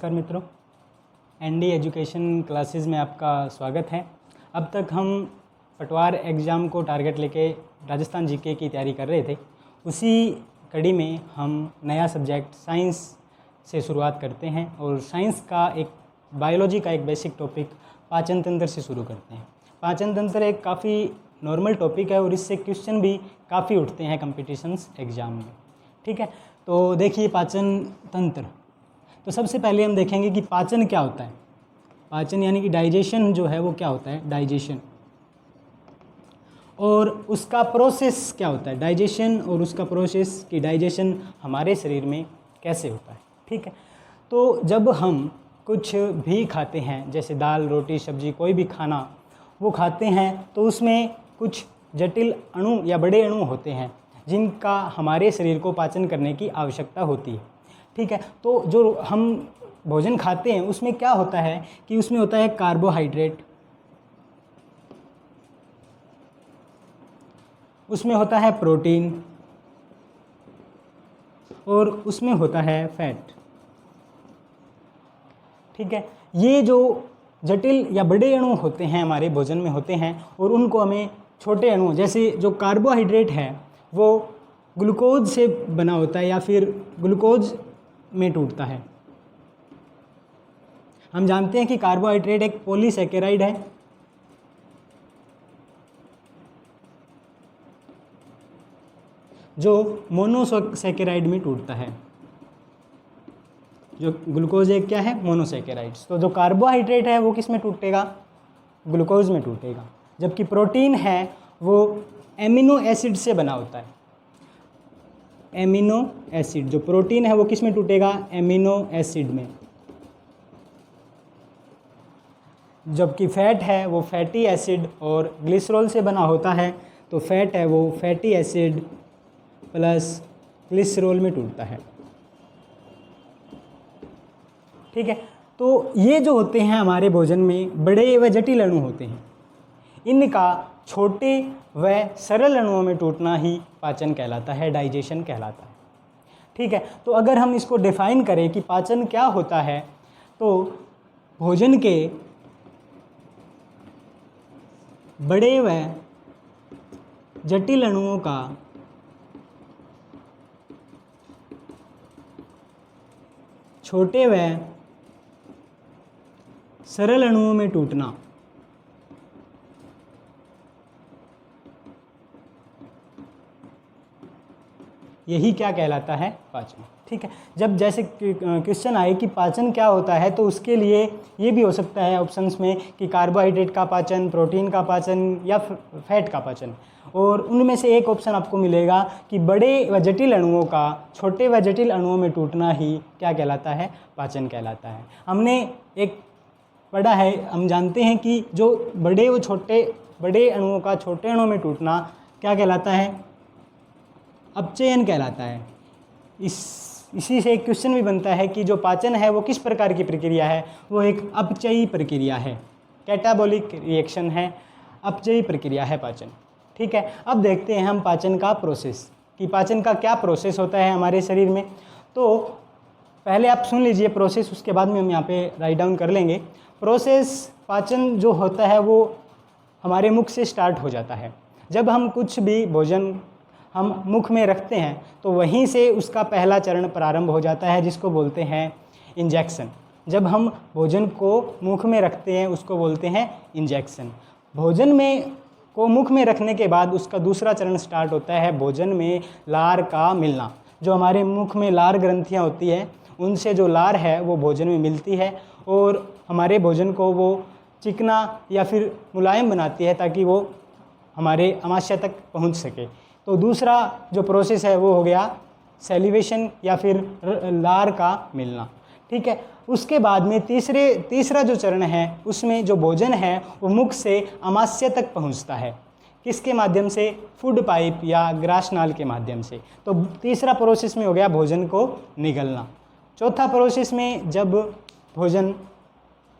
नमस्कार मित्रों, ND education classes में आपका स्वागत है। अब तक हम पटवार एग्ज़ाम को टारगेट लेके राजस्थान जीके की तैयारी कर रहे थे। उसी कड़ी में हम नया सब्जेक्ट साइंस से शुरुआत करते हैं और साइंस का एक बायोलॉजी का एक बेसिक टॉपिक पाचन तंत्र से शुरू करते हैं। पाचन तंत्र एक काफ़ी नॉर्मल टॉपिक है और इससे क्वेश्चन भी काफ़ी उठते हैं कंपटीशंस एग्ज़ाम में। ठीक है, तो देखिए पाचन तंत्र। तो सबसे पहले हम देखेंगे कि पाचन क्या होता है। पाचन यानी कि डाइजेशन जो है वो क्या होता है, डाइजेशन, और उसका प्रोसेस क्या होता है, डाइजेशन और उसका प्रोसेस कि डाइजेशन हमारे शरीर में कैसे होता है। ठीक है, तो जब हम कुछ भी खाते हैं, जैसे दाल रोटी सब्जी कोई भी खाना वो खाते हैं, तो उसमें कुछ जटिल अणु या बड़े अणु होते हैं जिनका हमारे शरीर को पाचन करने की आवश्यकता होती है। ठीक है, तो जो हम भोजन खाते हैं उसमें क्या होता है कि उसमें होता है कार्बोहाइड्रेट, उसमें होता है प्रोटीन और उसमें होता है फैट। ठीक है, ये जो जटिल या बड़े अणु होते हैं हमारे भोजन में होते हैं और उनको हमें छोटे अणु, जैसे जो कार्बोहाइड्रेट है वो ग्लूकोज से बना होता है या फिर ग्लूकोज में टूटता है। हम जानते हैं कि कार्बोहाइड्रेट एक पॉलीसैकेराइड है जो मोनोसैकेराइड में टूटता है। जो ग्लूकोज एक क्या है, मोनोसैकेराइड्स। तो जो कार्बोहाइड्रेट है वो किस में टूटेगा, ग्लूकोज में टूटेगा। जबकि प्रोटीन है वो एमिनो एसिड से बना होता है। एमिनो एसिड, जो प्रोटीन है वो किस में टूटेगा, एमिनो एसिड में। जबकि फैट है वो फैटी एसिड और ग्लिसरॉल से बना होता है। तो फैट है वो फैटी एसिड प्लस ग्लिसरॉल में टूटता है। ठीक है, तो ये जो होते हैं हमारे भोजन में बड़े व जटिल अणु होते हैं, इनका छोटे व सरल अणुओं में टूटना ही पाचन कहलाता है, डाइजेशन कहलाता है। ठीक है, तो अगर हम इसको डिफाइन करें कि पाचन क्या होता है, तो भोजन के बड़े व जटिल अणुओं का छोटे व सरल अणुओं में टूटना, यही क्या कहलाता है, पाचन। ठीक है, जब जैसे क्वेश्चन आए कि पाचन क्या होता है, तो उसके लिए ये भी हो सकता है ऑप्शंस में कि कार्बोहाइड्रेट का पाचन, प्रोटीन का पाचन या फैट का पाचन। और उनमें से एक ऑप्शन आपको मिलेगा कि बड़े व जटिल अणुओं का छोटे व जटिल अणुओं में टूटना ही क्या कहलाता है, पाचन कहलाता है। हमने एक पढ़ा है, हम जानते हैं कि जो बड़े अणुओं का छोटे अणुओं में टूटना क्या कहलाता है, अपचयन कहलाता है। इसी से एक क्वेश्चन भी बनता है कि जो पाचन है वो किस प्रकार की प्रक्रिया है, वो एक अपचयी प्रक्रिया है, कैटाबॉलिक रिएक्शन है, अपचयी प्रक्रिया है पाचन। ठीक है, अब देखते हैं हम पाचन का प्रोसेस कि पाचन का क्या प्रोसेस होता है हमारे शरीर में। तो पहले आप सुन लीजिए प्रोसेस, उसके बाद में हम यहाँ पे राइट डाउन कर लेंगे। प्रोसेस पाचन जो होता है वो हमारे मुख से स्टार्ट हो जाता है। जब हम कुछ भी भोजन हम मुख में रखते हैं तो वहीं से उसका पहला चरण प्रारंभ हो जाता है, जिसको बोलते हैं इंजेक्शन। जब हम भोजन को मुख में रखते हैं उसको बोलते हैं इंजेक्शन। भोजन में को मुख में रखने के बाद उसका दूसरा चरण स्टार्ट होता है भोजन में लार का मिलना। जो हमारे मुख में लार ग्रंथियाँ होती है उनसे जो लार है वो भोजन में मिलती है और हमारे भोजन को वो चिकना या फिर मुलायम बनाती है ताकि वो हमारे आमाशय तक पहुंच सके। तो दूसरा जो प्रोसेस है वो हो गया सैलिवेशन या फिर लार का मिलना। ठीक है, उसके बाद में तीसरा जो चरण है उसमें जो भोजन है वो मुख से आमाशय तक पहुंचता है। किसके माध्यम से, फूड पाइप या ग्रासनाल के माध्यम से। तो तीसरा प्रोसेस में हो गया भोजन को निगलना। चौथा प्रोसेस में जब भोजन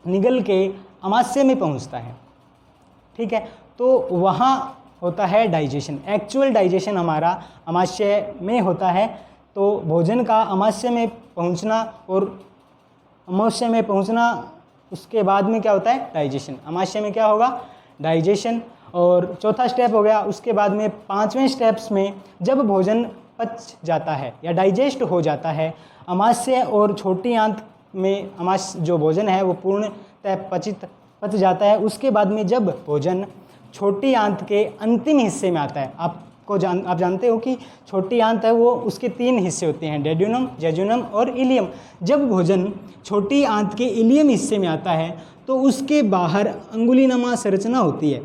निगल के आमाशय में पहुंचता है, ठीक है, तो वहाँ होता है डाइजेशन। एक्चुअल डाइजेशन हमारा आमाशय में होता है। तो भोजन का आमाशय में पहुंचना और अमाशय में पहुंचना, उसके बाद में क्या होता है डाइजेशन। अमाशय में क्या होगा डाइजेशन। और चौथा स्टेप हो गया। उसके बाद में पांचवें स्टेप्स में जब भोजन पच जाता है या डाइजेस्ट हो जाता है अमाशय और छोटी आंत में, अमाशय जो भोजन है वो पूर्णतः पच जाता है। उसके बाद में जब भोजन छोटी आंत के अंतिम हिस्से में आता है, आप जानते हो कि छोटी आंत है वो उसके 3 हिस्से होते हैं, डेड्यूनम, जेजुनम और इलियम। जब भोजन छोटी आंत के इलियम हिस्से में आता है तो उसके बाहर अंगुलीनुमा संरचना होती है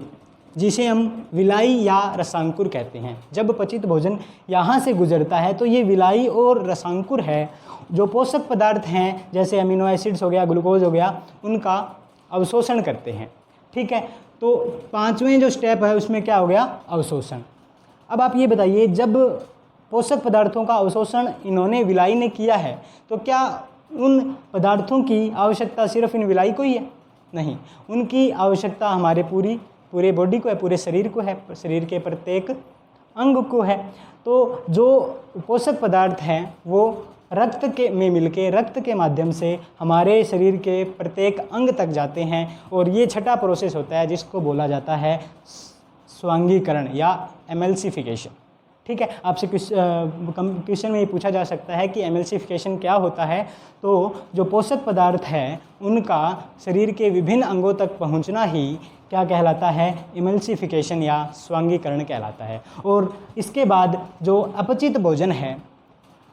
जिसे हम विलाई या रसांकुर कहते हैं। जब पचित भोजन यहाँ से गुजरता है तो ये विलाई और रसांकुर है जो पोषक पदार्थ हैं जैसे अमीनो एसिड्स हो गया, ग्लूकोज हो गया, उनका अवशोषण करते हैं। ठीक है, तो पांचवें जो स्टेप है उसमें क्या हो गया अवशोषण। अब आप ये बताइए, जब पोषक पदार्थों का अवशोषण इन्होंने विलाई ने किया है तो क्या उन पदार्थों की आवश्यकता सिर्फ इन विलाई को ही है? नहीं, उनकी आवश्यकता हमारे पूरे बॉडी को है, पूरे शरीर को है, शरीर के प्रत्येक अंग को है। तो जो पोषक पदार्थ हैं वो रक्त में मिलके रक्त के माध्यम से हमारे शरीर के प्रत्येक अंग तक जाते हैं और ये छठा प्रोसेस होता है जिसको बोला जाता है स्वांगीकरण या एमल्सिफिकेशन। ठीक है, आपसे क्वेश्चन में ये पूछा जा सकता है कि एमल्सिफिकेशन क्या होता है। तो जो पोषक पदार्थ है उनका शरीर के विभिन्न अंगों तक पहुंचना ही क्या कहलाता है एमल्सिफिकेशन या स्वांगीकरण कहलाता है। और इसके बाद जो अपचित भोजन है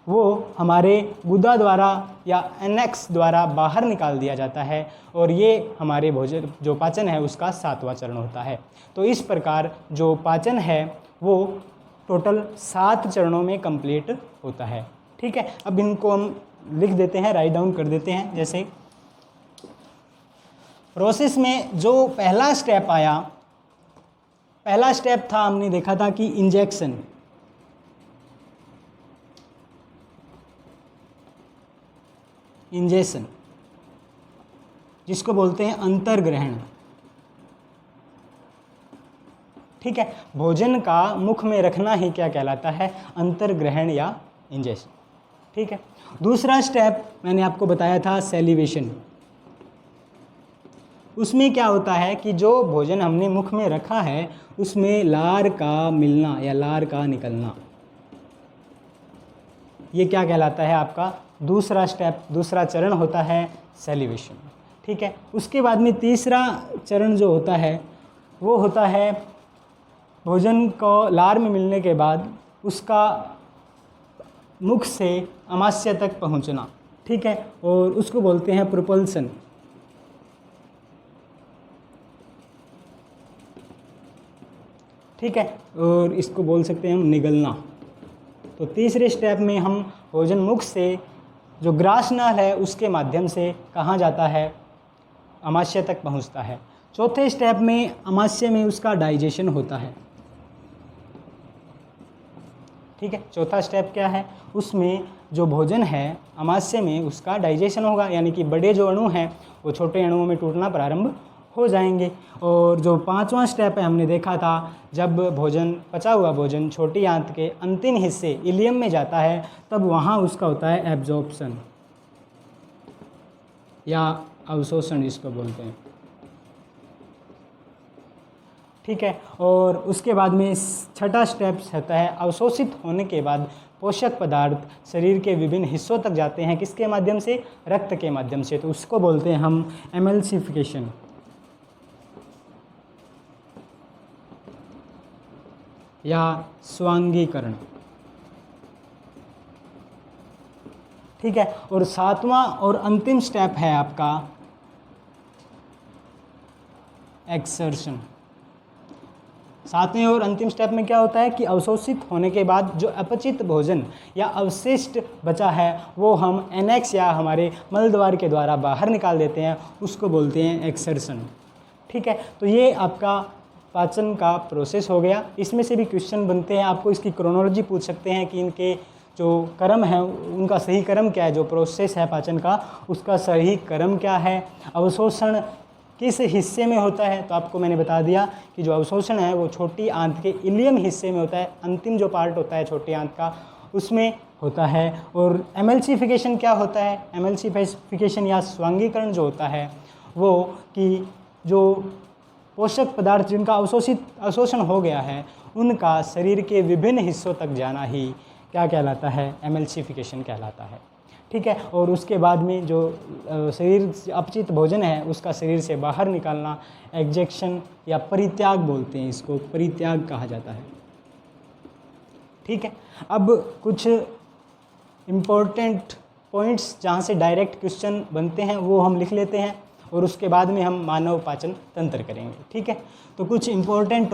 वो हमारे गुदा द्वारा या एनेक्स द्वारा बाहर निकाल दिया जाता है और ये हमारे भोजन जो पाचन है उसका 7वां चरण होता है। तो इस प्रकार जो पाचन है वो टोटल 7 चरणों में कंप्लीट होता है। ठीक है, अब इनको हम लिख देते हैं, राइट डाउन कर देते हैं। जैसे प्रोसेस में जो पहला स्टेप आया, पहला स्टेप था, हमने देखा था कि इंजेक्शन। इंजेक्शन जिसको बोलते हैं अंतर्ग्रहण। ठीक है, भोजन का मुख में रखना ही क्या कहलाता है अंतर्ग्रहण या इंजेक्शन। ठीक है, दूसरा स्टेप मैंने आपको बताया था सैलिवेशन। उसमें क्या होता है कि जो भोजन हमने मुख में रखा है उसमें लार का मिलना या लार का निकलना, ये क्या कहलाता है आपका दूसरा स्टेप, दूसरा चरण होता है सैलिवेशन। ठीक है, उसके बाद में तीसरा चरण जो होता है वो होता है भोजन को लार में मिलने के बाद उसका मुख से अमाशय तक पहुंचना। ठीक है, और उसको बोलते हैं प्रोपल्सन। ठीक है, और इसको बोल सकते हैं हम निगलना। तो तीसरे स्टेप में हम भोजन मुख से जो ग्रासनाल है उसके माध्यम से कहाँ जाता है अमाशय तक पहुँचता है। चौथे स्टेप में अमाशय में उसका डाइजेशन होता है। ठीक है, चौथा स्टेप क्या है, उसमें जो भोजन है अमाशय में उसका डाइजेशन होगा, यानी कि बड़े जो अणु हैं वो छोटे अणुओं में टूटना प्रारंभ हो जाएंगे। और जो 5वां स्टेप है हमने देखा था, जब भोजन पचा हुआ भोजन छोटी आंत के अंतिम हिस्से इलियम में जाता है तब वहाँ उसका होता है एब्जॉर्प्शन या अवशोषण जिसको बोलते हैं। ठीक है, और उसके बाद में छठा स्टेप होता है अवशोषित होने के बाद पोषक पदार्थ शरीर के विभिन्न हिस्सों तक जाते हैं, किसके माध्यम से, रक्त के माध्यम से। तो उसको बोलते हैं हम एमल्सिफिकेशन या स्वांगीकरण। ठीक है, और 7वां और अंतिम स्टेप है आपका एक्सर्शन। 7वें और अंतिम स्टेप में क्या होता है कि अवशोषित होने के बाद जो अपचित भोजन या अवशिष्ट बचा है वो हम एनेक्स या हमारे मलद्वार के द्वारा बाहर निकाल देते हैं, उसको बोलते हैं एक्सर्शन। ठीक है, तो ये आपका पाचन का प्रोसेस हो गया। इसमें से भी क्वेश्चन बनते हैं, आपको इसकी क्रोनोलॉजी पूछ सकते हैं कि इनके जो क्रम है उनका सही क्रम क्या है, जो प्रोसेस है पाचन का उसका सही क्रम क्या है, अवशोषण किस हिस्से में होता है। तो आपको मैंने बता दिया कि जो अवशोषण है वो छोटी आंत के इलियम हिस्से में होता है, अंतिम जो पार्ट होता है छोटी आंत का, उसमें होता है। और एमल्सिफिकेशन क्या होता है? एमल्सिफिकेशन या स्वांगीकरण जो होता है वो कि जो पोषक पदार्थ जिनका अवशोषण हो गया है उनका शरीर के विभिन्न हिस्सों तक जाना ही क्या कहलाता है? एमल्सिफिकेशन कहलाता है। ठीक है। और उसके बाद में जो शरीर से अपचित भोजन है उसका शरीर से बाहर निकालना एग्जेक्शन या परित्याग बोलते हैं, इसको परित्याग कहा जाता है। ठीक है। अब कुछ इम्पोर्टेंट पॉइंट्स जहाँ से डायरेक्ट क्वेश्चन बनते हैं वो हम लिख लेते हैं और उसके बाद में हम मानव पाचन तंत्र करेंगे। ठीक है। तो कुछ इम्पोर्टेंट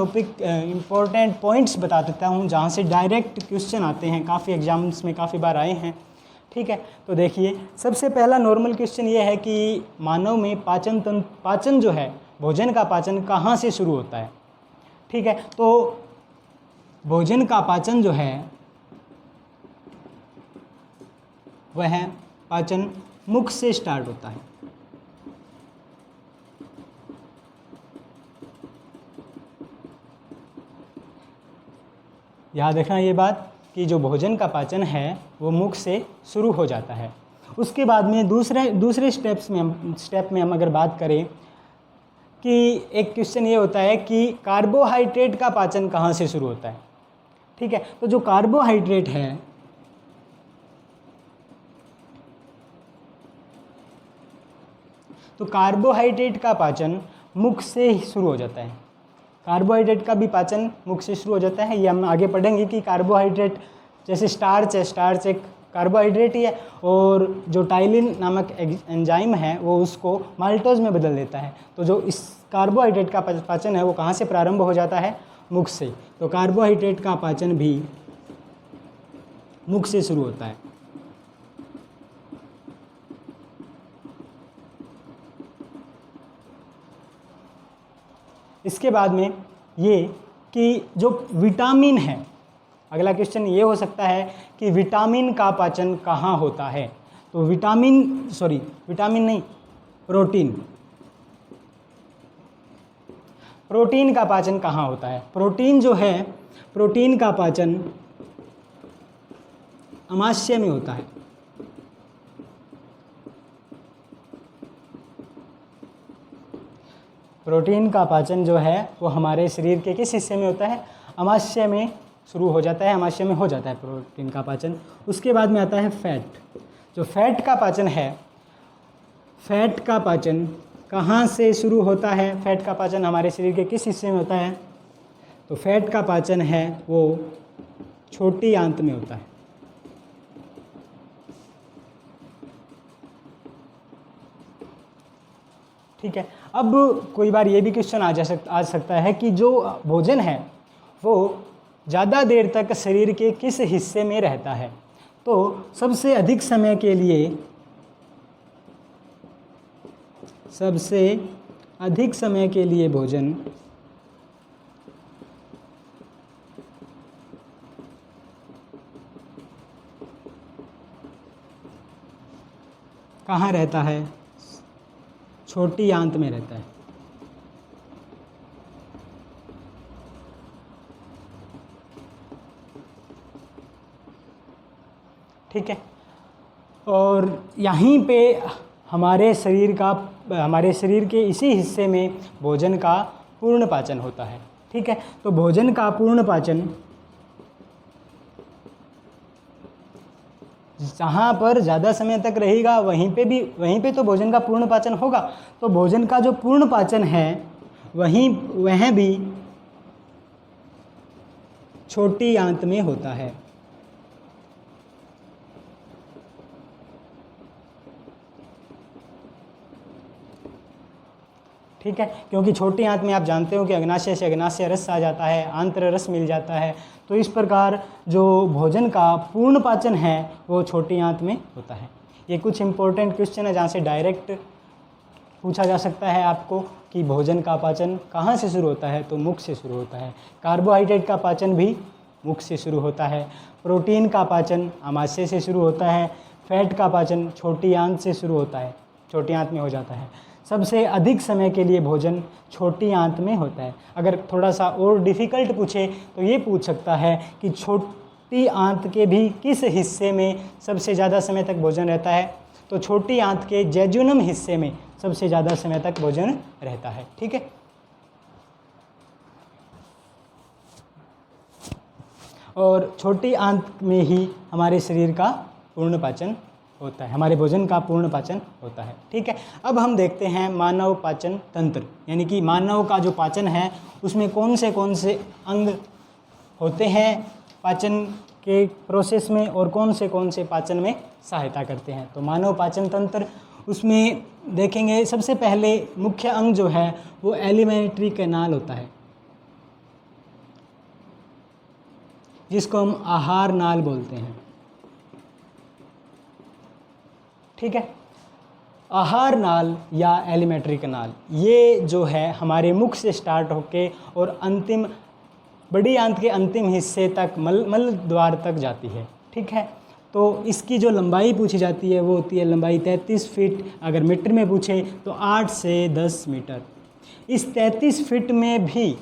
पॉइंट्स बता देता हूँ जहाँ से डायरेक्ट क्वेश्चन आते हैं, काफ़ी एग्जाम्स में काफ़ी बार आए हैं। ठीक है। तो देखिए, सबसे पहला नॉर्मल क्वेश्चन ये है कि मानव में पाचन जो है, भोजन का पाचन कहाँ से शुरू होता है? ठीक है। तो भोजन का पाचन जो है वह पाचन मुख से स्टार्ट होता है। याद रखना ये बात कि जो भोजन का पाचन है वो मुख से शुरू हो जाता है। उसके बाद में दूसरे स्टेप में हम अगर बात करें कि एक क्वेश्चन ये होता है कि कार्बोहाइड्रेट का पाचन कहाँ से शुरू होता है? ठीक है। तो जो कार्बोहाइड्रेट है तो कार्बोहाइड्रेट का पाचन मुख से ही शुरू हो जाता है। कार्बोहाइड्रेट का भी पाचन मुख से शुरू हो जाता है। ये हम आगे पढ़ेंगे कि कार्बोहाइड्रेट जैसे स्टार्च है, स्टार्च एक कार्बोहाइड्रेट ही है और जो टाइलिन नामक एंजाइम है वो उसको माल्टोज में बदल देता है। तो जो इस कार्बोहाइड्रेट का पाचन है वो कहाँ से प्रारंभ हो जाता है? मुख से। तो कार्बोहाइड्रेट का पाचन भी मुख से शुरू होता है। इसके बाद में ये कि जो विटामिन है, अगला क्वेश्चन ये हो सकता है कि विटामिन का पाचन कहाँ होता है? तो प्रोटीन का पाचन कहाँ होता है? प्रोटीन जो है, प्रोटीन का पाचन अमाशय में होता है। प्रोटीन का पाचन जो है वो हमारे शरीर के किस हिस्से में होता है? अमाशय में शुरू हो जाता है, अमाशय में हो जाता है प्रोटीन का पाचन। उसके बाद में आता है फैट। जो फैट का पाचन है, फैट का पाचन कहाँ से शुरू होता है? फैट का पाचन हमारे शरीर के किस हिस्से में होता है? तो फैट का पाचन है वो छोटी आंत में होता है। ठीक है। अब कोई बार ये भी क्वेश्चन आ सकता है कि जो भोजन है वो ज़्यादा देर तक शरीर के किस हिस्से में रहता है? तो सबसे अधिक समय के लिए भोजन कहाँ रहता है? छोटी आंत में रहता है। ठीक है। और यहीं पे हमारे शरीर के इसी हिस्से में भोजन का पूर्ण पाचन होता है। ठीक है। तो भोजन का पूर्ण पाचन जहाँ पर ज़्यादा समय तक रहेगा वहीं पे तो भोजन का पूर्ण पाचन होगा। तो भोजन का जो पूर्ण पाचन है वह भी छोटी आंत में होता है। ठीक है। क्योंकि छोटी आंत में आप जानते हो कि अग्नाशय से अग्नाशय रस आ जाता है, आंत्र रस मिल जाता है। तो इस प्रकार जो भोजन का पूर्ण पाचन है वो छोटी आंत में होता है। ये कुछ इंपॉर्टेंट क्वेश्चन है जहाँ से डायरेक्ट पूछा जा सकता है आपको कि भोजन का पाचन कहाँ से शुरू होता है? तो मुख से शुरू होता है। कार्बोहाइड्रेट का पाचन भी मुख से शुरू होता है। प्रोटीन का पाचन आमाशय से शुरू होता है। फैट का पाचन छोटी आंत से शुरू होता है, छोटी आंत में हो जाता है। सबसे अधिक समय के लिए भोजन छोटी आंत में होता है। अगर थोड़ा सा और डिफ़िकल्ट पूछे तो ये पूछ सकता है कि छोटी आंत के भी किस हिस्से में सबसे ज़्यादा समय तक भोजन रहता है? तो छोटी आंत के जेजुनम हिस्से में सबसे ज़्यादा समय तक भोजन रहता है। ठीक है, और छोटी आंत में ही हमारे शरीर का पूर्ण पाचन होता है, हमारे भोजन का पूर्ण पाचन होता है। ठीक है, अब हम देखते हैं मानव पाचन तंत्र, यानी कि मानव का जो पाचन है उसमें कौन से अंग होते हैं पाचन के प्रोसेस में और कौन से पाचन में सहायता करते हैं। तो मानव पाचन तंत्र, उसमें देखेंगे सबसे पहले मुख्य अंग जो है वो एलिमेंट्री कैनाल होता है, जिसको हम आहार नाल बोलते हैं। ठीक है, आहार नाल या एलिमेंट्री कैनाल, ये जो है हमारे मुख से स्टार्ट होके और अंतिम बड़ी आंत के अंतिम हिस्से तक मल द्वार तक जाती है। ठीक है, तो इसकी जो लंबाई पूछी जाती है वो होती है लंबाई 33 फीट, अगर मीटर में पूछे तो 8 से 10 मीटर। इस 33 फीट में भी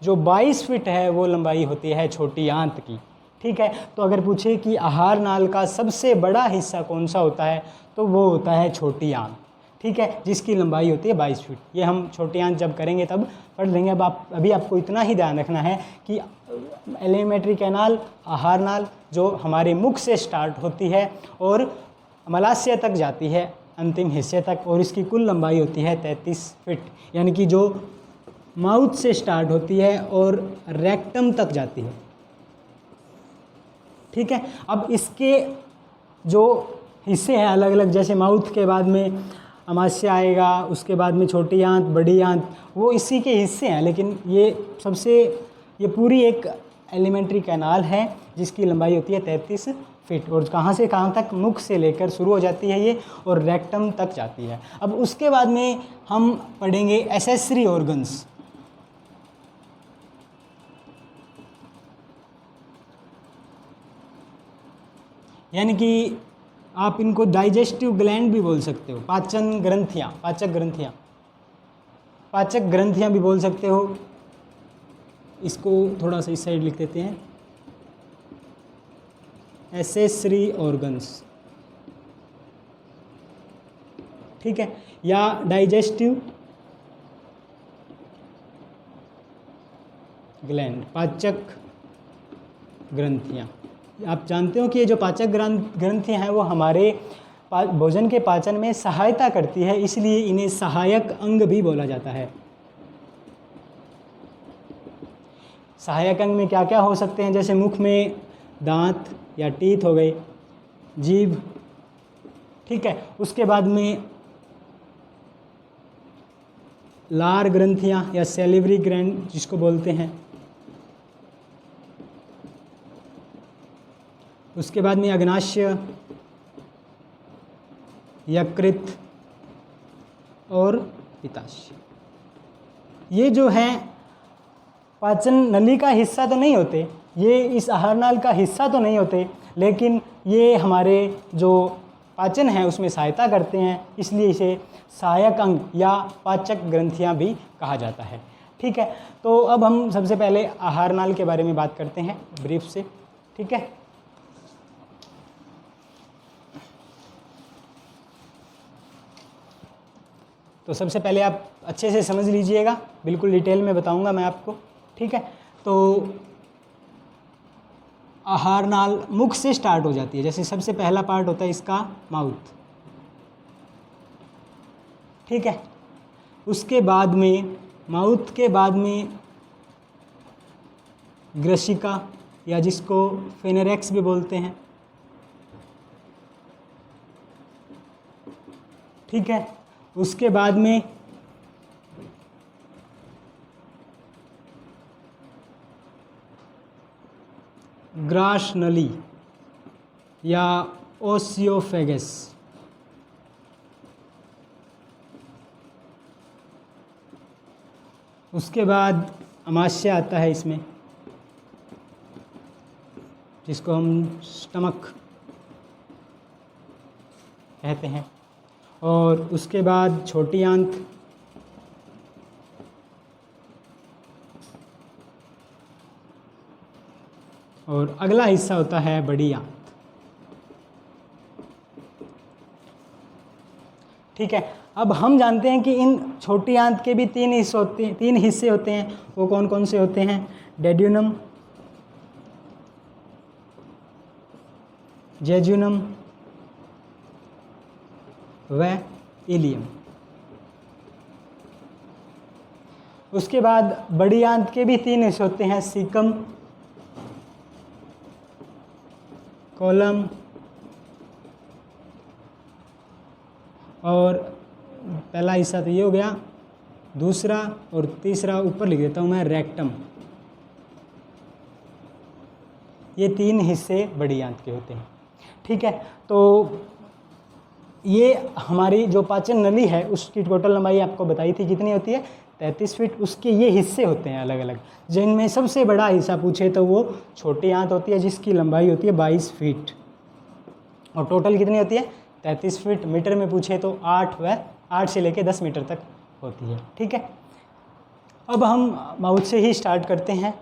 जो 22 फीट है वो लंबाई होती है छोटी आंत की। ठीक है, तो अगर पूछे कि आहार नाल का सबसे बड़ा हिस्सा कौन सा होता है तो वो होता है छोटी आंत। ठीक है, जिसकी लंबाई होती है 22 फीट। ये हम छोटी आंत जब करेंगे तब पढ़ लेंगे। अभी आपको इतना ही ध्यान रखना है कि एलिमेंट्री कैनाल, आहार नाल जो हमारे मुख से स्टार्ट होती है और मलाशय तक जाती है अंतिम हिस्से तक, और इसकी कुल लंबाई होती है 33 फीट, यानी कि जो माउथ से स्टार्ट होती है और रेक्टम तक जाती है। ठीक है, अब इसके जो हिस्से हैं अलग अलग, जैसे माउथ के बाद में अमाशय आएगा, उसके बाद में छोटी आंत, बड़ी आंत, वो इसी के हिस्से हैं, लेकिन ये पूरी एक एलिमेंट्री कैनाल है जिसकी लंबाई होती है 33 फीट, और कहाँ से कहाँ तक, मुख से लेकर शुरू हो जाती है ये और रेक्टम तक जाती है। अब उसके बाद में हम पढ़ेंगे एसेसरी ऑर्गन्स, यानी कि आप इनको डाइजेस्टिव ग्लैंड भी बोल सकते हो, पाचन ग्रंथियाँ, पाचक ग्रंथियाँ भी बोल सकते हो। इसको थोड़ा सा इस साइड लिख देते हैं, एसेसरी ऑर्गन्स। ठीक है, या डाइजेस्टिव ग्लैंड, पाचक ग्रंथियाँ। आप जानते हो कि ये जो पाचक ग्रंथियाँ हैं वो हमारे भोजन के पाचन में सहायता करती है, इसलिए इन्हें सहायक अंग भी बोला जाता है। सहायक अंग में क्या क्या हो सकते हैं, जैसे मुख में दांत या टीथ हो गए, जीभ। ठीक है, उसके बाद में लार ग्रंथियाँ या सैलिवरी ग्लैंड जिसको बोलते हैं, उसके बाद में अग्नाशय, यकृत और पित्ताशय। ये जो है पाचन नली का हिस्सा तो नहीं होते, ये इस आहार नाल का हिस्सा तो नहीं होते, लेकिन ये हमारे जो पाचन है उसमें सहायता करते हैं, इसलिए इसे सहायक अंग या पाचक ग्रंथियां भी कहा जाता है। ठीक है, तो अब हम सबसे पहले आहार नाल के बारे में बात करते हैं ब्रीफ से। ठीक है, तो सबसे पहले आप अच्छे से समझ लीजिएगा, बिल्कुल डिटेल में बताऊंगा मैं आपको। ठीक है, तो आहार नाल मुख से स्टार्ट हो जाती है, जैसे सबसे पहला पार्ट होता है इसका माउथ। ठीक है, उसके बाद में माउथ के बाद में ग्रशिका या जिसको फेनेरेक्स भी बोलते हैं। ठीक है, उसके बाद में ग्रास नली या ओसियोफेगस। उसके बाद अमाशय आता है इसमें, जिसको हम स्टमक कहते हैं, और उसके बाद छोटी आंत, और अगला हिस्सा होता है बड़ी आंत। ठीक है, अब हम जानते हैं कि इन छोटी आंत के भी तीन हिस्से होते हैं। वो कौन कौन से होते हैं? डेड्यूनम, जेजुनम व इलियम। उसके बाद बड़ी आंत के भी तीन हिस्से होते हैं, सीकम, कोलम और पहला हिस्सा तो ये हो गया, दूसरा और तीसरा ऊपर लिख देता हूँ मैं, रेक्टम। ये तीन हिस्से बड़ी आंत के होते हैं। ठीक है, तो ये हमारी जो पाचन नली है उसकी टोटल लंबाई आपको बताई थी कितनी होती है? 33 फीट। उसके ये हिस्से होते हैं अलग अलग, जिनमें सबसे बड़ा हिस्सा पूछे तो वो छोटी आंत होती है जिसकी लंबाई होती है 22 फीट और टोटल कितनी होती है? 33 फीट। मीटर में पूछे तो 8 से लेके 10 मीटर तक होती है। ठीक है, अब हम माउथ से ही स्टार्ट करते हैं।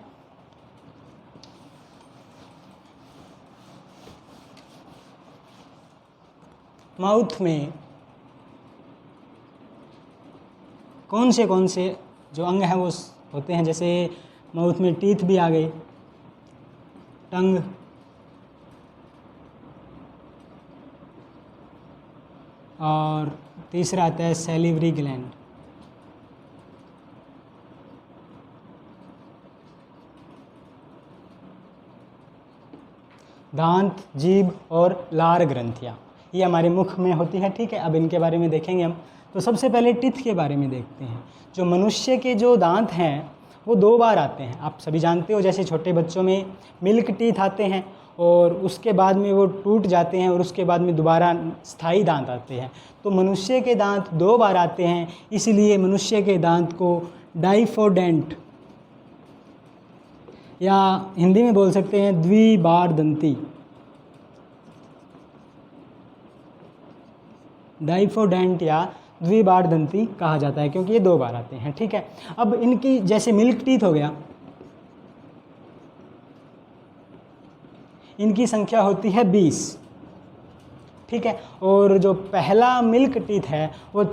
माउथ में कौन से जो अंग हैं वो होते हैं? जैसे माउथ में टीथ भी आ गए, टंग, और तीसरा आता है सैलिवरी ग्लैंड। दांत, जीभ और लार ग्रंथियाँ ये हमारे मुख में होती हैं। ठीक है, अब इनके बारे में देखेंगे हम। तो सबसे पहले टीथ के बारे में देखते हैं। जो मनुष्य के जो दांत हैं वो 2 बार आते हैं, आप सभी जानते हो। जैसे छोटे बच्चों में मिल्क टीथ आते हैं और उसके बाद में वो टूट जाते हैं और उसके बाद में दोबारा स्थायी दांत आते हैं। तो मनुष्य के दांत 2 बार आते हैं, इसलिए मनुष्य के दांत को डाइफोडेंट या हिंदी में बोल सकते हैं द्विबारदंती, डाइफोडेंट या द्विबारदंती कहा जाता है क्योंकि ये 2 बार आते हैं। ठीक है, अब इनकी जैसे मिल्क टीथ हो गया, इनकी संख्या होती है 20। ठीक है, और जो पहला मिल्क टीथ है वो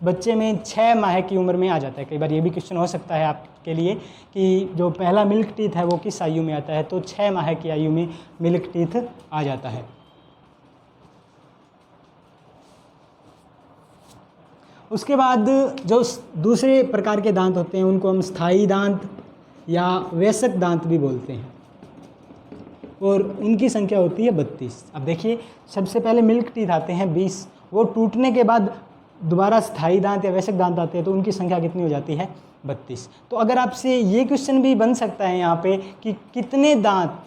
बच्चे में 6 माह की उम्र में आ जाता है। कई बार ये भी क्वेश्चन हो सकता है आपके लिए कि जो पहला मिल्क टीथ है वो किस आयु में आता है? तो 6 माह की आयु में मिल्क टीथ आ जाता है। उसके बाद जो दूसरे प्रकार के दांत होते हैं उनको हम स्थायी दांत या वयस्क दांत भी बोलते हैं और उनकी संख्या होती है 32। अब देखिए, सबसे पहले मिल्क टीथ आते हैं 20, वो टूटने के बाद दोबारा स्थायी दांत या वयस्क दांत आते हैं तो उनकी संख्या कितनी हो जाती है? 32। तो अगर आपसे ये क्वेश्चन भी बन सकता है यहाँ पे कि कितने दांत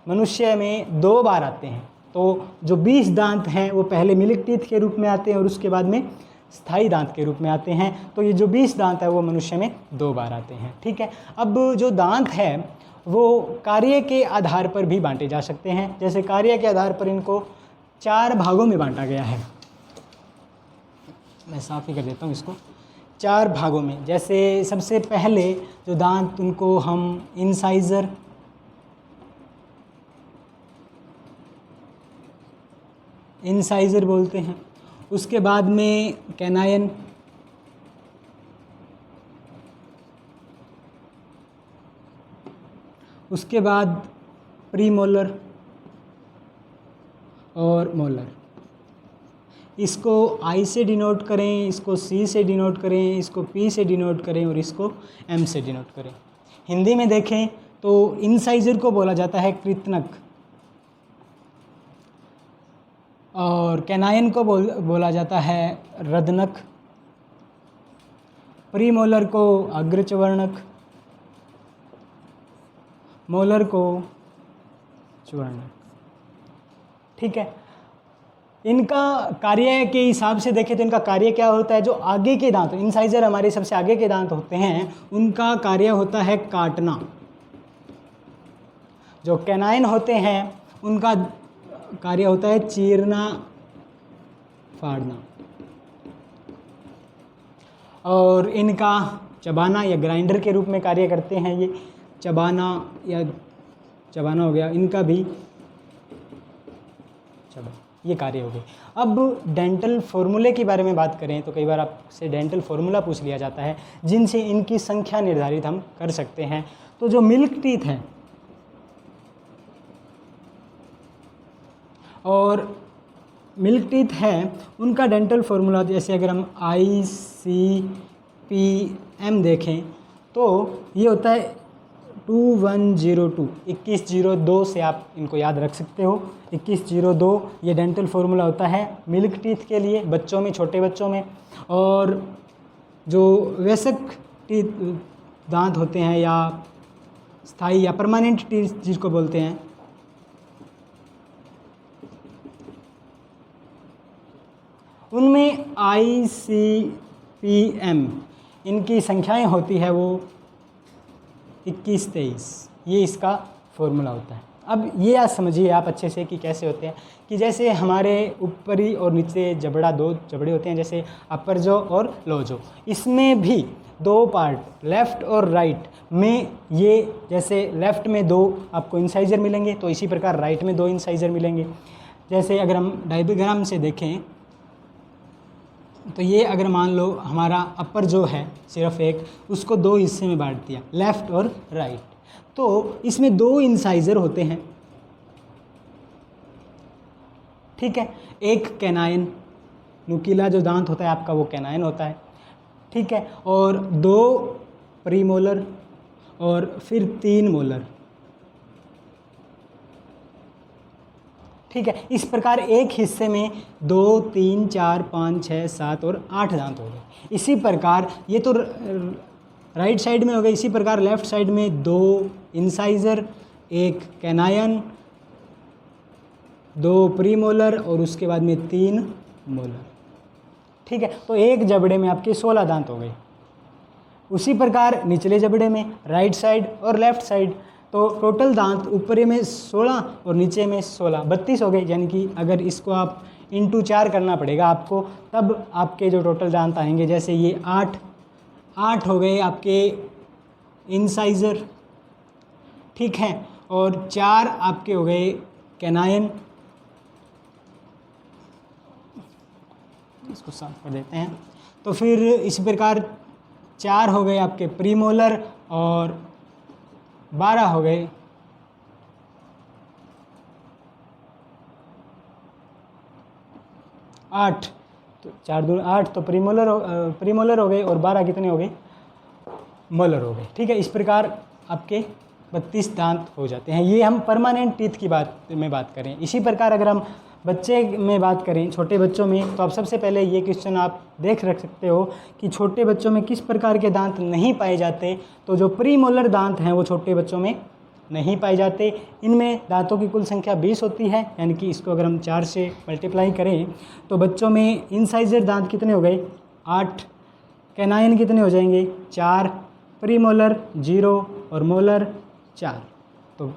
मनुष्य में 2 बार आते हैं, तो जो 20 दांत हैं वो पहले मिल्क टीथ के रूप में आते हैं और उसके बाद में स्थायी दांत के रूप में आते हैं। तो ये जो 20 दांत है वो मनुष्य में 2 बार आते हैं। ठीक है, अब जो दांत है वो कार्य के आधार पर भी बांटे जा सकते हैं। जैसे कार्य के आधार पर इनको 4 भागों में बांटा गया है। मैं साफ ही कर देता हूँ इसको, 4 भागों में। जैसे सबसे पहले जो दांत उनको हम इंसाइजर बोलते हैं। उसके बाद में कैनायन, उसके बाद प्रीमोलर और मोलर। इसको आई से डिनोट करें, इसको सी से डिनोट करें, इसको पी से डिनोट करें और इसको एम से डिनोट करें। हिंदी में देखें तो इंसाइजर को बोला जाता है कृतनक और कैनाइन को बोला जाता है रदनक, प्रीमोलर को अग्रचवर्णक, मोलर को चवर्णक। ठीक है, इनका कार्य के हिसाब से देखें तो इनका कार्य क्या होता है? जो आगे के दांत, इंसाइजर हमारे सबसे आगे के दांत होते हैं, उनका कार्य होता है काटना। जो कैनाइन होते हैं उनका कार्य होता है चीरना, फाड़ना। और इनका चबाना या ग्राइंडर के रूप में कार्य करते हैं। ये चबाना या चबाना हो गया, इनका भी चबा, ये कार्य हो गए। अब डेंटल फॉर्मूले के बारे में बात करें तो कई बार आपसे डेंटल फार्मूला पूछ लिया जाता है जिनसे इनकी संख्या निर्धारित हम कर सकते हैं। तो जो मिल्क टीथ हैं और मिल्क टीथ हैं उनका डेंटल फार्मूला, जैसे अगर हम ICPM देखें तो ये होता है 2102, 2102 से आप इनको याद रख सकते हो। 2102 ये डेंटल फार्मूला होता है मिल्क टीथ के लिए, बच्चों में, छोटे बच्चों में। और जो वयस्क टीथ दांत होते हैं या स्थायी या परमानेंट टीथ जिसको बोलते हैं, उनमें ICPM इनकी संख्याएं होती है वो 21-23, ये इसका फॉर्मूला होता है। अब ये आज समझिए आप अच्छे से कि कैसे होते हैं, कि जैसे हमारे ऊपरी और नीचे जबड़ा, दो जबड़े होते हैं, जैसे अपर जॉ और लो जॉ, इसमें भी दो पार्ट लेफ़्ट और राइट में, ये जैसे लेफ़्ट में 2 आपको इंसाइजर मिलेंगे तो इसी प्रकार राइट में 2 इंसाइजर मिलेंगे। जैसे अगर हम डायग्राम से देखें तो ये अगर मान लो हमारा अपर जो है सिर्फ एक, उसको 2 हिस्से में बांट दिया, लेफ़्ट और राइट, तो इसमें 2 इंसाइजर होते हैं, ठीक है। एक कैनाइन, नुकीला जो दांत होता है आपका वो कैनाइन होता है, ठीक है, और 2 प्रीमोलर और फिर 3 मोलर, ठीक है। इस प्रकार एक हिस्से में 2, 3, 4, 5, 6, 7 और 8 दांत हो गए। इसी प्रकार ये तो राइट साइड में हो गए, इसी प्रकार लेफ़्ट साइड में 2 इंसाइजर, एक कैनायन, 2 प्रीमोलर और उसके बाद में 3 मोलर, ठीक है। तो एक जबड़े में आपके 16 दांत हो गए। उसी प्रकार निचले जबड़े में राइट साइड और लेफ़्ट साइड, तो टोटल दांत ऊपरी में 16 और नीचे में 16, 32 हो गए। यानी कि अगर इसको आप इंटू 4 करना पड़ेगा आपको, तब आपके जो टोटल दांत आएंगे, जैसे ये 8 हो गए आपके इंसाइजर, ठीक है, और 4 आपके हो गए कैनायन, इसको साफ कर देते हैं। तो फिर इसी प्रकार 4 हो गए आपके प्रीमोलर और 12 हो गए आठ, तो 4 दूर 8, तो प्रीमोलर हो गए और 12 कितने हो गए, मोलर हो गए, ठीक है। इस प्रकार आपके 32 दांत हो जाते हैं। ये हम परमानेंट टीथ की बात करें। इसी प्रकार अगर हम बच्चे में बात करें, छोटे बच्चों में, तो आप सबसे पहले ये क्वेश्चन आप देख रख सकते हो कि छोटे बच्चों में किस प्रकार के दांत नहीं पाए जाते। तो जो प्रीमोलर दांत हैं वो छोटे बच्चों में नहीं पाए जाते। इनमें दांतों की कुल संख्या 20 होती है, यानी कि इसको अगर हम 4 से मल्टीप्लाई करें तो बच्चों में इंसाइजर दांत कितने हो गए, 8, कैनाइन कितने हो जाएंगे, 4, प्रीमोलर 0 और मोलर 4, तो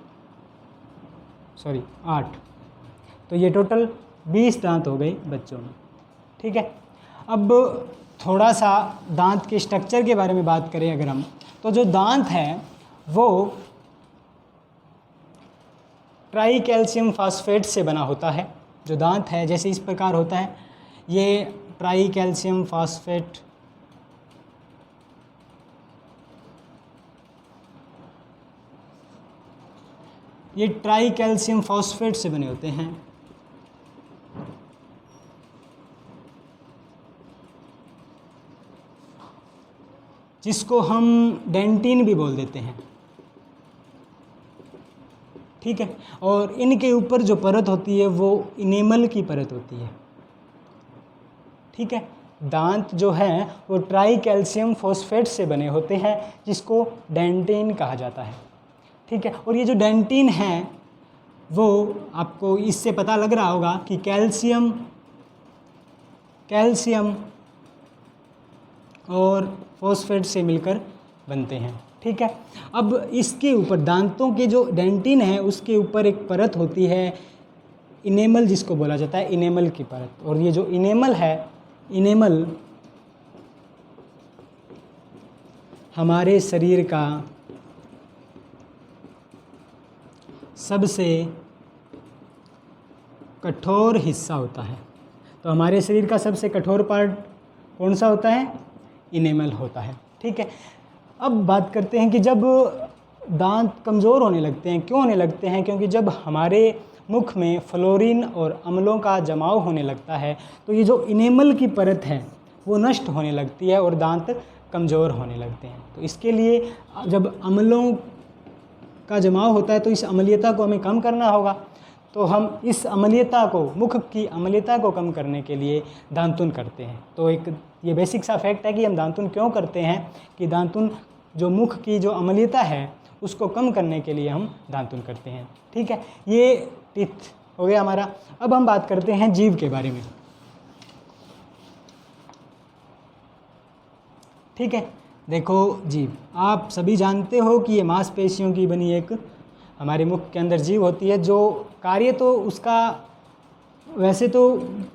8, तो ये टोटल 20 दांत हो गए बच्चों में, ठीक है। अब थोड़ा सा दांत के स्ट्रक्चर के बारे में बात करें अगर हम, तो जो दांत है वो ट्राई कैल्शियम फास्फेट से बना होता है। जो दांत है जैसे इस प्रकार होता है, ये ट्राई कैल्शियम फास्फेट, ये ट्राई कैल्शियम फास्फेट से बने होते हैं, जिसको हम डेंटिन भी बोल देते हैं, ठीक है। और इनके ऊपर जो परत होती है वो इनेमल की परत होती है, ठीक है। दांत जो हैं वो ट्राई कैल्शियम फॉस्फेट से बने होते हैं, जिसको डेंटिन कहा जाता है, ठीक है। और ये जो डेंटिन है वो आपको इससे पता लग रहा होगा कि कैल्शियम और फॉस्फेट से मिलकर बनते हैं, ठीक है। अब इसके ऊपर दांतों के जो डेंटिन है उसके ऊपर एक परत होती है इनेमल, जिसको बोला जाता है इनेमल की परत। और ये जो इनेमल है, इनेमल हमारे शरीर का सबसे कठोर हिस्सा होता है। तो हमारे शरीर का सबसे कठोर पार्ट कौन सा होता है? इनेमल होता है। ठीक है, अब बात करते हैं कि जब दांत कमज़ोर होने लगते हैं, क्यों होने लगते हैं? क्योंकि जब हमारे मुख में फ्लोरीन और अम्लों का जमाव होने लगता है तो ये जो इनेमल की परत है वो नष्ट होने लगती है और दांत कमज़ोर होने लगते हैं। तो इसके लिए जब अम्लों का जमाव होता है तो इस अम्लीयता को हमें कम करना होगा। तो हम इस अम्लीयता को, मुख की अम्लीयता को कम करने के लिए दांतुन करते हैं। तो एक ये बेसिक सा फैक्ट है कि हम दांतुन क्यों करते हैं कि दांतुन जो मुख की जो अम्लीयता है उसको कम करने के लिए हम दांतुन करते हैं। ठीक है, ये टीथ हो गया हमारा। अब हम बात करते हैं जीभ के बारे में। ठीक है, देखो जीभ, आप सभी जानते हो कि ये मांसपेशियों की बनी एक हमारे मुख के अंदर जीभ होती है, जो कार्य तो उसका वैसे तो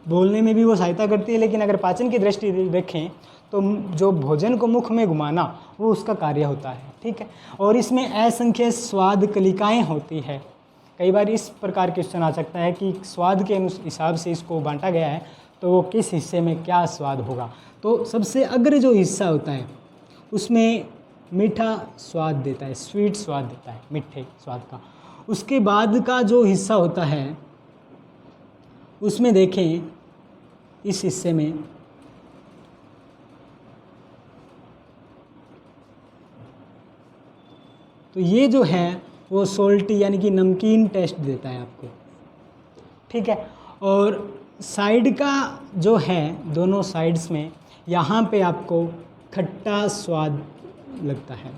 बोलने में भी वो सहायता करती है, लेकिन अगर पाचन की दृष्टि देखें तो जो भोजन को मुख में घुमाना वो उसका कार्य होता है। ठीक है, और इसमें असंख्य स्वाद कलिकाएँ होती है। कई बार इस प्रकार क्वेश्चन आ सकता है कि स्वाद के हिसाब से इसको बांटा गया है तो वो किस हिस्से में क्या स्वाद होगा। तो सबसे अग्र जो हिस्सा होता है उसमें मीठा स्वाद देता है, स्वीट स्वाद देता है, मीठे स्वाद का। उसके बाद का जो हिस्सा होता है उसमें देखें, इस हिस्से में तो ये जो है वो सोल्टी यानी कि नमकीन टेस्ट देता है आपको। ठीक है, और साइड का जो है, दोनों साइड्स में यहाँ पे आपको खट्टा स्वाद लगता है।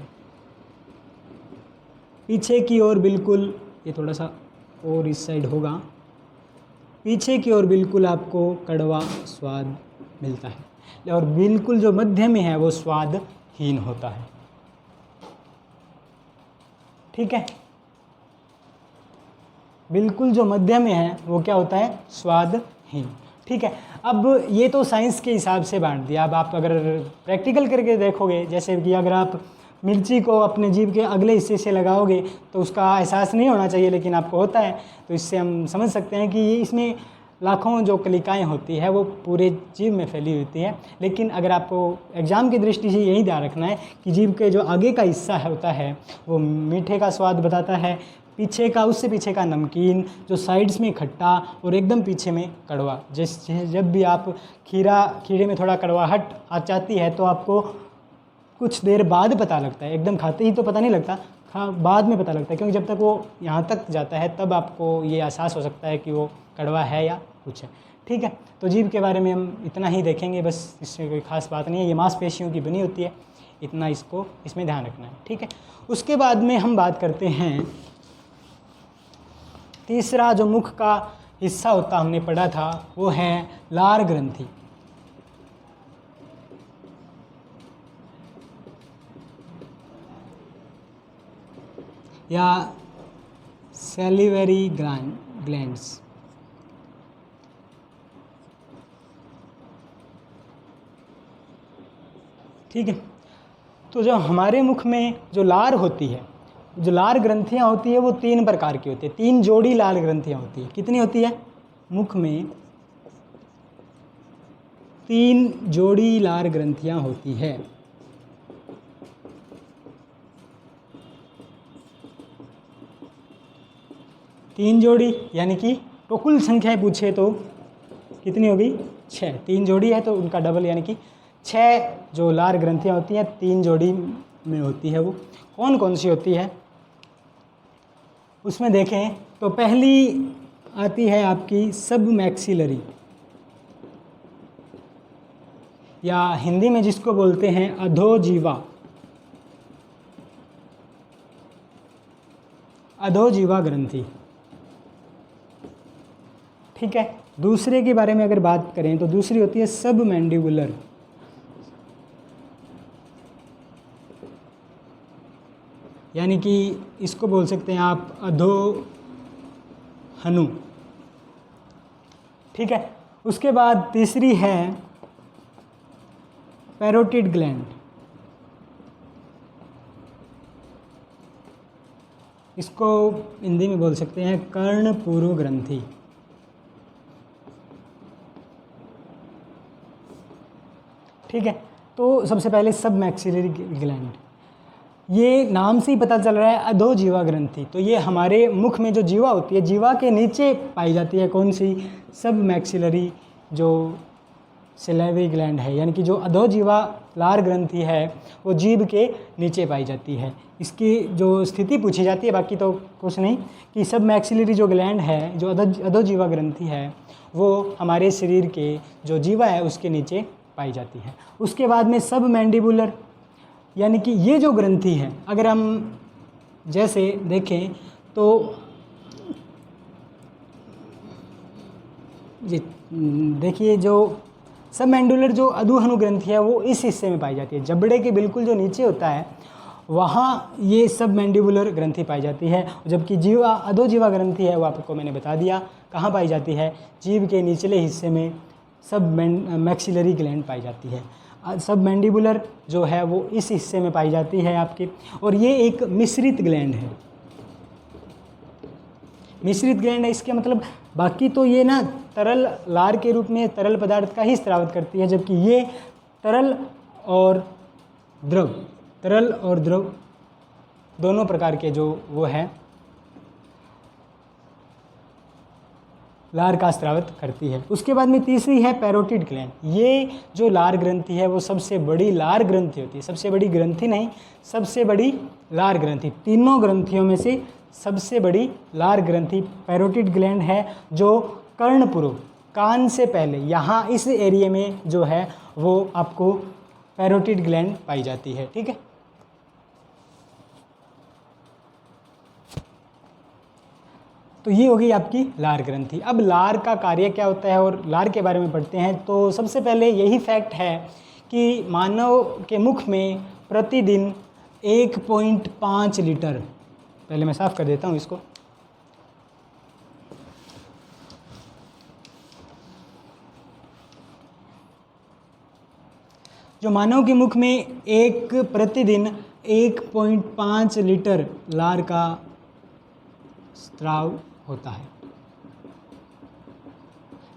पीछे की ओर बिल्कुल, ये थोड़ा सा और इस साइड होगा, पीछे की ओर बिल्कुल आपको कड़वा स्वाद मिलता है, और बिल्कुल जो मध्य में है वो स्वादहीन होता है। ठीक है, बिल्कुल जो मध्य में है वो क्या होता है? स्वादहीन। ठीक है, अब ये तो साइंस के हिसाब से बांट दिया। अब आप अगर प्रैक्टिकल करके देखोगे, जैसे कि अगर आप मिर्ची को अपने जीभ के अगले हिस्से से लगाओगे तो उसका एहसास नहीं होना चाहिए, लेकिन आपको होता है, तो इससे हम समझ सकते हैं कि ये इसमें लाखों जो कलिकाएँ होती है वो पूरे जीभ में फैली होती है। लेकिन अगर आपको एग्ज़ाम की दृष्टि से यही ध्यान रखना है कि जीभ के जो आगे का हिस्सा होता है वो मीठे का स्वाद बताता है, पीछे का, उससे पीछे का नमकीन, जो साइड्स में खट्टा और एकदम पीछे में कड़वा। जब भी आप खीरे में थोड़ा कड़वाहट आ जाती है तो आपको कुछ देर बाद पता लगता है, एकदम खाते ही तो पता नहीं लगता, बाद में पता लगता है, क्योंकि जब तक वो यहाँ तक जाता है तब आपको ये एहसास हो सकता है कि वो कड़वा है या कुछ है। ठीक है, तो जीभ के बारे में हम इतना ही देखेंगे, बस इसमें कोई ख़ास बात नहीं है, ये मांसपेशियों की बनी होती है, इतना इसको इसमें ध्यान रखना है। ठीक है, उसके बाद में हम बात करते हैं तीसरा जो मुख का हिस्सा होता हमने पढ़ा था वो है लार ग्रंथि। या सैलिवरी ग्लैंड्स। ठीक है, तो जो हमारे मुख में जो लार होती है, जो लार ग्रंथियाँ होती है वो 3 प्रकार की होती है, 3 जोड़ी लार ग्रंथियाँ होती है। कितनी होती है? मुख में 3 जोड़ी लार ग्रंथियाँ होती है। तीन जोड़ी यानी कि तो कुल संख्या पूछे तो कितनी होगी? 6। 3 जोड़ी है तो उनका डबल यानी कि 6 जो लार ग्रंथियाँ होती हैं 3 जोड़ी में होती है। वो कौन कौन सी होती है उसमें देखें तो पहली आती है आपकी सब मैक्सिलरी, या हिंदी में जिसको बोलते हैं अधोजीवा, अधोजीवा ग्रंथि। ठीक है, दूसरे के बारे में अगर बात करें तो दूसरी होती है सब मैंडिबुलर, यानी कि इसको बोल सकते हैं आप अधोहनु। ठीक है, उसके बाद तीसरी है पैरोटिड ग्लैंड, इसको हिंदी में बोल सकते हैं कर्णपुरु ग्रंथि। ठीक है, तो सबसे पहले सब मैक्सिलरी ग्लैंड, ये नाम से ही पता चल रहा है अधोजीवा ग्रंथि। तो ये हमारे मुख में जो जीवा होती है, जीवा के नीचे पाई जाती है। कौन सी? सब मैक्सिलरी जो सिलेवरी ग्लैंड है, यानी कि जो अधोजीवा लार ग्रंथि है वो जीभ के नीचे पाई जाती है। इसकी जो स्थिति पूछी जाती है, बाकी तो कुछ नहीं, कि सब मैक्सिलरी जो ग्लैंड है, जो अधोजीवा ग्रंथि है, वो हमारे शरीर के जो जीवा है उसके नीचे पाई जाती है। उसके बाद में सब मैंडिबुलर, यानी कि ये जो ग्रंथि है, अगर हम जैसे देखें तो जी देखिए, जो सब मैंडिबुलर जो अधोहनु ग्रंथि है वो इस हिस्से में पाई जाती है। जबड़े के बिल्कुल जो नीचे होता है वहाँ ये सब मैंडिबुलर ग्रंथि पाई जाती है। जबकि जीवा अधोजीवा ग्रंथि है वो आपको मैंने बता दिया कहाँ पाई जाती है, जीभ के निचले हिस्से में सब मैक्सिलरी ग्लैंड पाई जाती है। सब मैंडिबुलर जो है वो इस हिस्से में पाई जाती है आपकी, और ये एक मिश्रित ग्लैंड है। मिश्रित ग्लैंड है, इसके मतलब बाकी तो ये ना तरल लार के रूप में तरल पदार्थ का ही स्रावित करती है, जबकि ये तरल और द्रव दोनों प्रकार के जो वो है लार का स्रावित करती है। उसके बाद में तीसरी है पैरोटिड ग्लैंड। ये जो लार ग्रंथि है वो सबसे बड़ी लार ग्रंथि होती है। सबसे बड़ी ग्रंथि नहीं, सबसे बड़ी लार ग्रंथि। तीनों ग्रंथियों में से सबसे बड़ी लार ग्रंथि पैरोटिड ग्लैंड है, जो कर्णपुरु, कान से पहले यहाँ इस एरिया में जो है वो आपको पैरोटिड ग्लैंड पाई जाती है। ठीक है, तो ये हो गई आपकी लार ग्रंथि। अब लार का कार्य क्या होता है और लार के बारे में पढ़ते हैं। तो सबसे पहले यही फैक्ट है कि मानव के मुख में प्रतिदिन 1.5 लीटर, पहले मैं साफ कर देता हूँ इसको, जो मानव के मुख में प्रतिदिन 1.5 लीटर लार का स्राव होता है।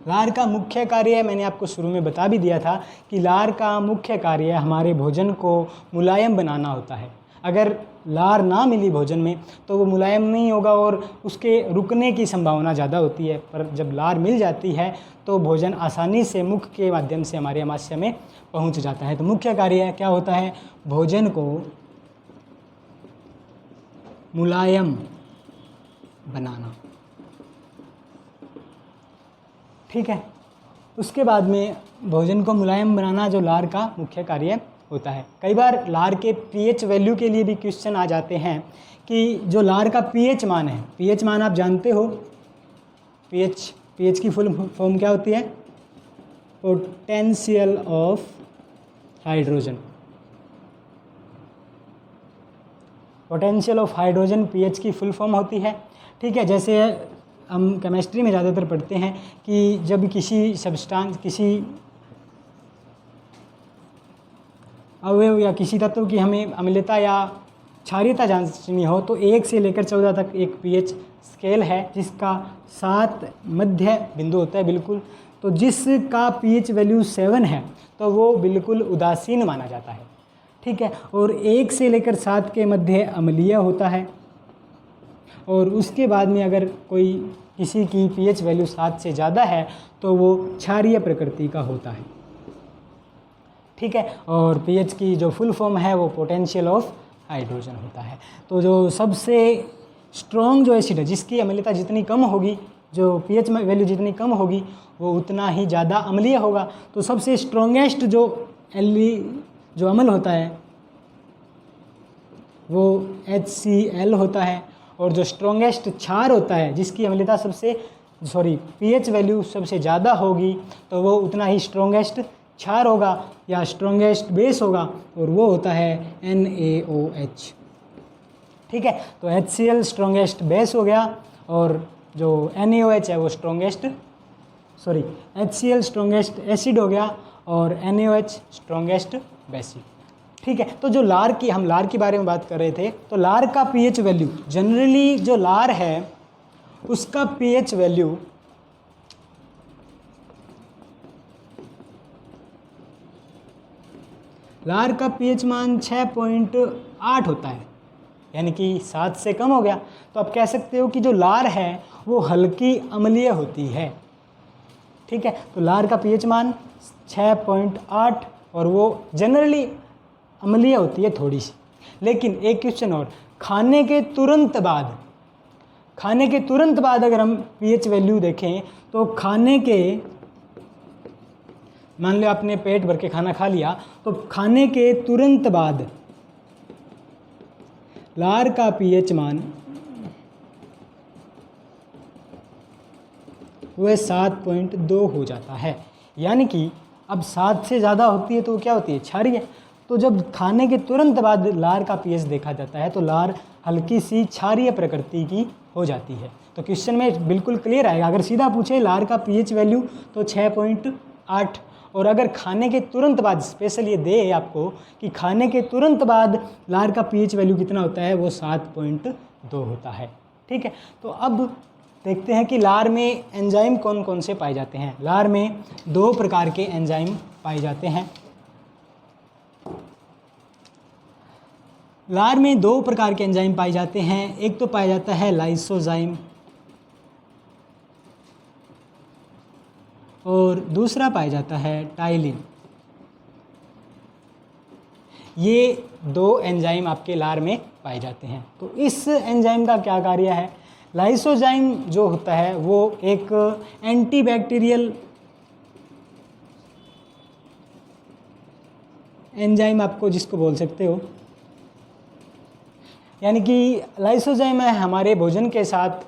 लार का मुख्य कार्य मैंने आपको शुरू में बता भी दिया था कि लार का मुख्य कार्य हमारे भोजन को मुलायम बनाना होता है। अगर लार ना मिली भोजन में तो वो मुलायम नहीं होगा और उसके रुकने की संभावना ज़्यादा होती है, पर जब लार मिल जाती है तो भोजन आसानी से मुख के माध्यम से हमारे आमाशय में पहुंच जाता है। तो मुख्य कार्य क्या होता है? भोजन को मुलायम बनाना। ठीक है, उसके बाद में भोजन को मुलायम बनाना जो लार का मुख्य कार्य होता है। कई बार लार के पीएच वैल्यू के लिए भी क्वेश्चन आ जाते हैं कि जो लार का पीएच मान है, पीएच मान आप जानते हो, पीएच की फुल फॉर्म क्या होती है? Potential of hydrogen. Potential of hydrogen pH की फुल फॉर्म होती है। ठीक है, जैसे हम केमिस्ट्री में ज़्यादातर पढ़ते हैं कि जब किसी सब्सटेंस, किसी अवयव या किसी तत्व की हमें अम्लता या क्षारीयता जांचनी हो तो 1 से लेकर 14 तक एक पीएच स्केल है जिसका 7 मध्य बिंदु होता है बिल्कुल। तो जिसका पीएच वैल्यू 7 है तो वो बिल्कुल उदासीन माना जाता है। ठीक है, और 1 से लेकर 7 के मध्य अम्लीय होता है, और उसके बाद में अगर कोई किसी की पीएच वैल्यू 7 से ज़्यादा है तो वो क्षारीय प्रकृति का होता है। ठीक है, और पीएच की जो फुल फॉर्म है वो पोटेंशियल ऑफ हाइड्रोजन होता है। तो जो सबसे स्ट्रॉन्ग जो एसिड है, जिसकी अम्लता जितनी कम होगी, जो पीएच वैल्यू जितनी कम होगी वो उतना ही ज़्यादा अम्लीय होगा। तो सबसे स्ट्रॉन्गेस्ट जो अम्ल होता है वो HCl होता है, और जो स्ट्रॉन्गेस्ट क्षार होता है जिसकी अम्लता पीएच वैल्यू सबसे ज़्यादा होगी तो वो उतना ही स्ट्रॉन्गेस्ट क्षार होगा या स्ट्रॉन्गेस्ट बेस होगा, और वो होता है NaOH। ठीक है, तो HCl स्ट्रॉन्गेस्ट बेस हो गया, और जो NaOH है वो HCl स्ट्रॉन्गेस्ट एसिड हो गया और NaOH स्ट्रॉन्गेस्ट बेसिक। ठीक है। तो जो लार की, हम लार के बारे में बात कर रहे थे, तो लार का पीएच वैल्यू जनरली जो लार है उसका पीएच वैल्यू लार का पीएच मान 6.8 होता है, यानी कि 7 से कम हो गया। तो आप कह सकते हो कि जो लार है वो हल्की अम्लीय होती है, ठीक है। तो लार का पीएच मान 6.8 और वो जनरली अम्लीय होती है थोड़ी सी। लेकिन एक क्वेश्चन और, खाने के तुरंत बाद अगर हम पीएच वैल्यू देखें तो खाने के, मान लो आपने पेट भर के खाना खा लिया, तो खाने के तुरंत बाद लार का पीएच मान वह 7.2 हो जाता है। यानी कि अब 7 से ज़्यादा होती है तो क्या होती है, क्षारीय। तो जब खाने के तुरंत बाद लार का पीएच देखा जाता है तो लार हल्की सी क्षारीय प्रकृति की हो जाती है। तो क्वेश्चन में बिल्कुल क्लियर आएगा। अगर सीधा पूछे लार का पीएच वैल्यू तो 6.8, और अगर खाने के तुरंत बाद, स्पेशल ये दे आपको कि खाने के तुरंत बाद लार का पीएच वैल्यू कितना होता है, वो 7.2 होता है, ठीक है। तो अब देखते हैं कि लार में एंजाइम कौन कौन से पाए जाते हैं। लार में 2 प्रकार के एंजाइम पाए जाते हैं। लार में 2 प्रकार के एंजाइम पाए जाते हैं। एक तो पाया जाता है लाइसोजाइम और दूसरा पाया जाता है टाइलिन। ये 2 एंजाइम आपके लार में पाए जाते हैं। तो इस एंजाइम का क्या कार्य है? लाइसोजाइम जो होता है वो एक एंटीबैक्टीरियल एंजाइम आपको जिसको बोल सकते हो, यानी कि लाइसोजाइम है हमारे भोजन के साथ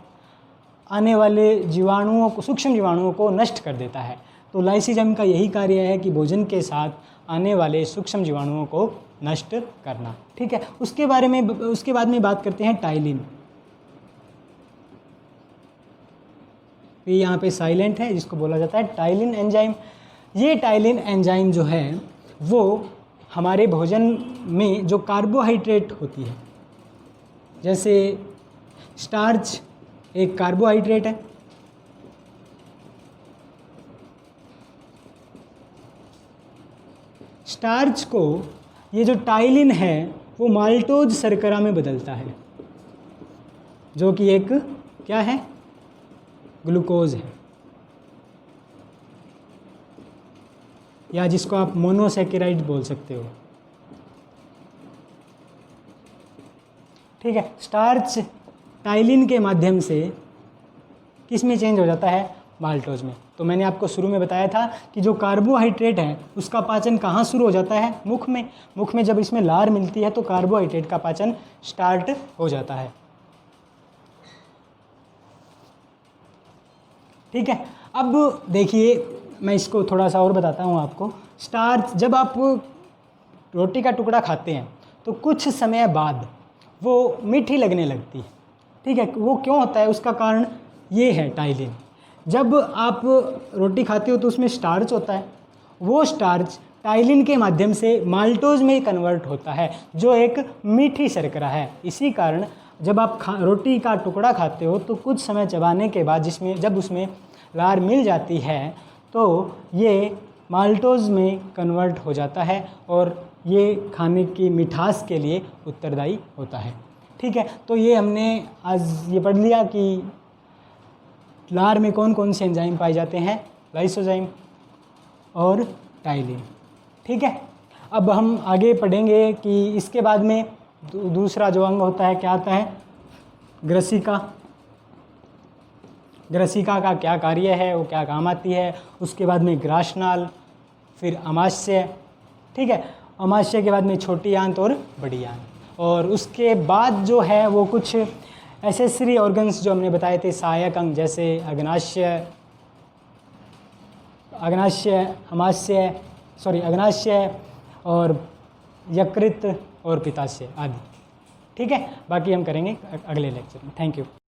आने वाले जीवाणुओं को, सूक्ष्म जीवाणुओं को नष्ट कर देता है। तो लाइसोजाइम का यही कार्य है कि भोजन के साथ आने वाले सूक्ष्म जीवाणुओं को नष्ट करना, ठीक है। उसके बाद में बात करते हैं टाइलिन। ये यहाँ पे साइलेंट है, जिसको बोला जाता है टाइलिन एंजाइम। ये टाइलिन एंजाइम जो है वो हमारे भोजन में जो कार्बोहाइड्रेट होती है, जैसे स्टार्च एक कार्बोहाइड्रेट है, स्टार्च को ये जो टाइलिन है वो माल्टोज शर्करा में बदलता है, जो कि एक क्या है, ग्लूकोज है, या जिसको आप मोनोसैकेराइड बोल सकते हो, ठीक है। स्टार्च टाइलिन के माध्यम से किस में चेंज हो जाता है, माल्टोज में। तो मैंने आपको शुरू में बताया था कि जो कार्बोहाइड्रेट है उसका पाचन कहाँ शुरू हो जाता है, मुख में। मुख में जब इसमें लार मिलती है तो कार्बोहाइड्रेट का पाचन स्टार्ट हो जाता है, ठीक है। अब देखिए मैं इसको थोड़ा सा और बताता हूँ आपको। स्टार्च, जब आप रोटी का टुकड़ा खाते हैं तो कुछ समय बाद वो मीठी लगने लगती है, ठीक है। वो क्यों होता है, उसका कारण ये है टाइलिन। जब आप रोटी खाते हो तो उसमें स्टार्च होता है, वो स्टार्च टाइलिन के माध्यम से माल्टोज में कन्वर्ट होता है, जो एक मीठी शर्करा है। इसी कारण जब आप रोटी का टुकड़ा खाते हो तो कुछ समय चबाने के बाद जब उसमें लार मिल जाती है तो ये माल्टोज में कन्वर्ट हो जाता है और ये खाने की मिठास के लिए उत्तरदायी होता है, ठीक है। तो ये हमने आज ये पढ़ लिया कि लार में कौन कौन से एंजाइम पाए जाते हैं, लाइसोजाइम और टाइलिन, ठीक है। अब हम आगे पढ़ेंगे कि इसके बाद में दूसरा जो अंग होता है क्या आता है, ग्रसिका। ग्रसिका का क्या कार्य है, वो क्या काम आती है। उसके बाद में ग्रासनाल, फिर अमाशय, ठीक है। अमाशय के बाद में छोटी आंत और बड़ी आंत, और उसके बाद जो है वो कुछ एसेसरी ऑर्गन्स जो हमने बताए थे, सहायक अंग, जैसे अग्नाशय और यकृत और पित्ताशय आदि, ठीक है। बाकी हम करेंगे अगले लेक्चर में। Thank you.